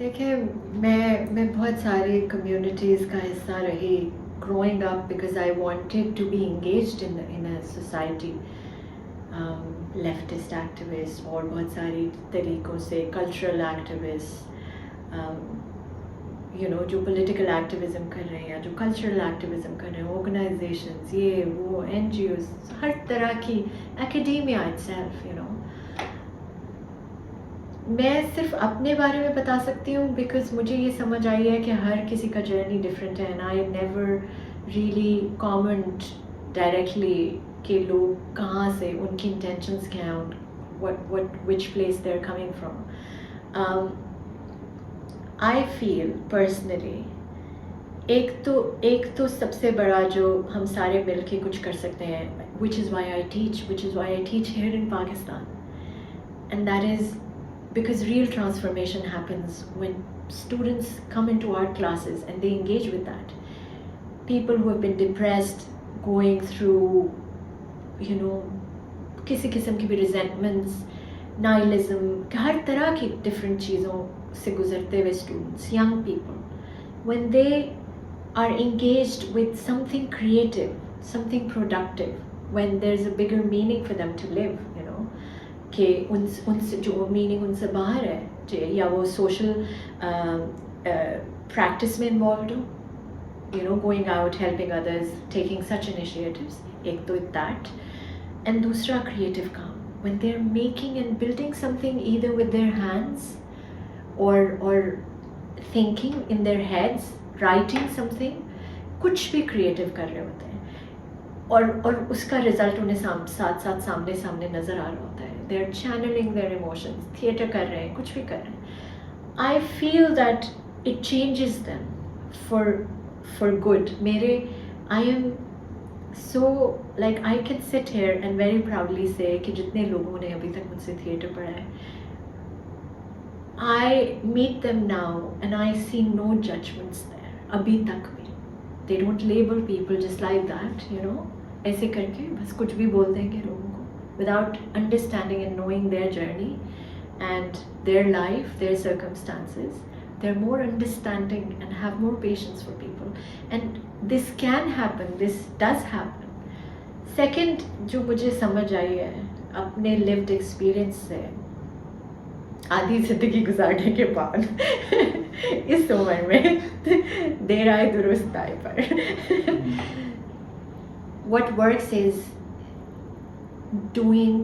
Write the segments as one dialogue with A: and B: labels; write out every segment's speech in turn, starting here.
A: देखिए, मैं बहुत सारी कम्युनिटीज़ का हिस्सा रही growing up because I wanted to be engaged in a society, leftist activist और बहुत सारी तरीक़ों से कल्चरल एक्टिविस्ट, जो पॉलिटिकल एक्टिविज़म कर रहे हैं या जो कल्चरल एक्टिविज़म कर रहे हैं, ऑर्गेनाइजेशंस, ये वो NGOs, हर तरह की एकेडेमिया इटसेल्फ, मैं सिर्फ अपने बारे में बता सकती हूँ बिकॉज मुझे ये समझ आई है कि हर किसी का जर्नी डिफरेंट है and I never really comment directly कि लोग कहाँ से, उनकी इंटेंशंस क्या हैं, which place they are coming from. I feel personally एक तो सबसे बड़ा जो हम सारे मिल के कुछ कर सकते हैं, which is why I teach here in Pakistan, and that is because real transformation happens when students come into art classes and they engage with that. People who have been depressed, going through, किसी किस्म की भी resentments, nihilism, हर तरह की different चीज़ों से गुजरते हुए students, young people, when they are engaged with something creative, something productive, when there's a bigger meaning for them to live, कि उनसे जो मीनिंग उनसे बाहर है, या वो सोशल प्रैक्टिस में इन्वॉल्व हो, going out, helping others, taking such initiatives, एक तो दैट, एंड दूसरा क्रिएटिव काम, when they are making and building something either with their hands और thinking in their heads, writing something, कुछ भी क्रिएटिव कर रहे होते हैं और उसका रिजल्ट उन्हें साथ सामने नज़र आ रहा होता है. They are channelling their emotions, theatre कर रहे हैं, कुछ भी कर रहे हैं. I feel that it changes them for good. I am so like I can sit here and very proudly say कि जितने लोगों ने अभी तक मुझसे थिएटर पढ़ा है, I meet them now and I see no judgements there, अभी तक भी. They don't label people just like that, ऐसे करके बस कुछ भी बोल देंगे लोगों को without understanding and knowing their journey and their life, their circumstances. They're more understanding and have more patience for people. And this can happen, this does happen. Second, जो मुझे समझ आई है अपने lived experience से, आधी ज़िंदगी गुजारने के बाद इस उम्र में देर आए दुरुस्त आए पर what works is doing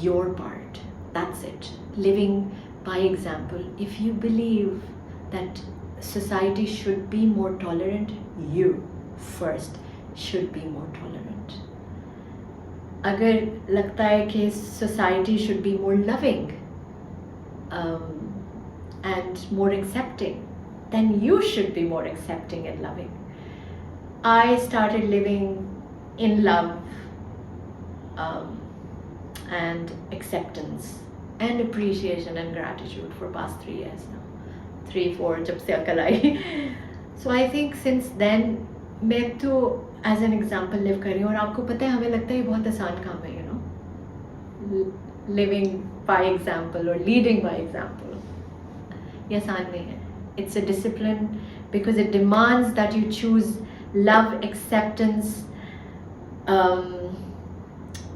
A: your part. That's it. Living by example. If you believe that society should be more tolerant, you first should be more tolerant. अगर लगता है कि society should be more loving, and more accepting, then you should be more accepting and loving. I started living in love and acceptance and appreciation and gratitude for past 3 years now, 3-4 जब से अकल आई. So I think since then मैं तो as an example live कर रही हूँ. और आपको पता है हमें लगता है ये बहुत आसान काम है, living by example or leading by example. ये आसान नहीं है. It's a discipline because it demands that you choose love, acceptance,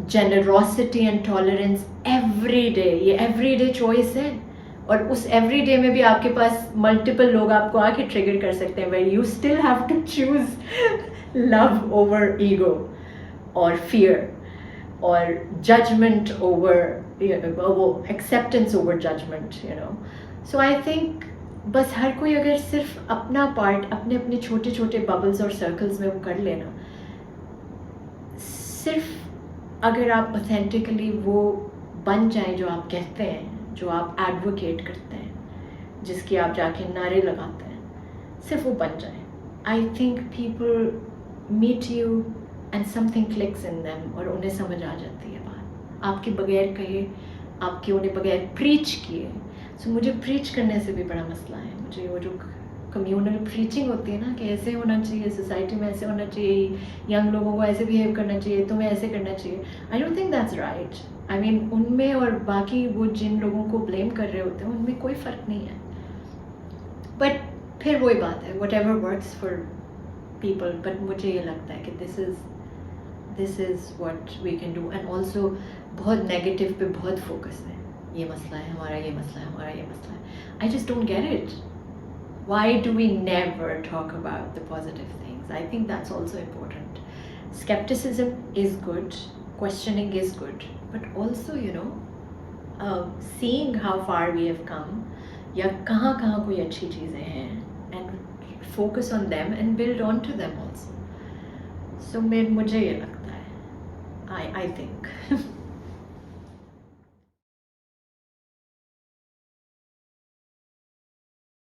A: generosity and tolerance every day. ये everyday choice है. और उस everyday में भी आपके पास multiple लोग आपको आके trigger कर सकते हैं, where you still have to choose love over ego or fear or judgment over, acceptance over judgment, So I think बस हर कोई अगर सिर्फ अपना पार्ट अपने अपने छोटे छोटे बबल्स और सर्कल्स में वो कर लेना, सिर्फ अगर आप ऑथेंटिकली वो बन जाएं जो आप कहते हैं, जो आप एडवोकेट करते हैं, जिसकी आप जाके नारे लगाते हैं, सिर्फ वो बन जाए, I think people meet you and something clicks in them और उन्हें समझ आ जाती है बात. आपके बगैर कहे, आपके उन्हें बगैर प्रीच किए. सो मुझे प्रीच करने से भी बड़ा मसला है. मुझे वो जो कम्यूनल प्रीचिंग होती है ना कि ऐसे होना चाहिए, सोसाइटी में ऐसे होना चाहिए, यंग लोगों को ऐसे बिहेव करना चाहिए, तुम्हें ऐसे करना चाहिए, I don't think that's right. I mean उनमें और बाकी वो जिन लोगों को ब्लेम कर रहे होते हैं उनमें कोई फ़र्क नहीं है. बट फिर वही बात है, whatever works for people. But मुझे ये लगता है कि this is what we can do. And also बहुत नेगेटिव पे बहुत फोकस है. ये मसला है हमारा, ये मसला है हमारा, ये मसला है. I just don't get it. Why do we never talk about the positive things? I think that's also important. Skepticism is good, questioning is good, but also, you know, seeing how far we have come, या कहाँ कहाँ कोई अच्छी चीज़ें हैं, and focus on them and build on to them also. So मुझे ये लगता है, I think.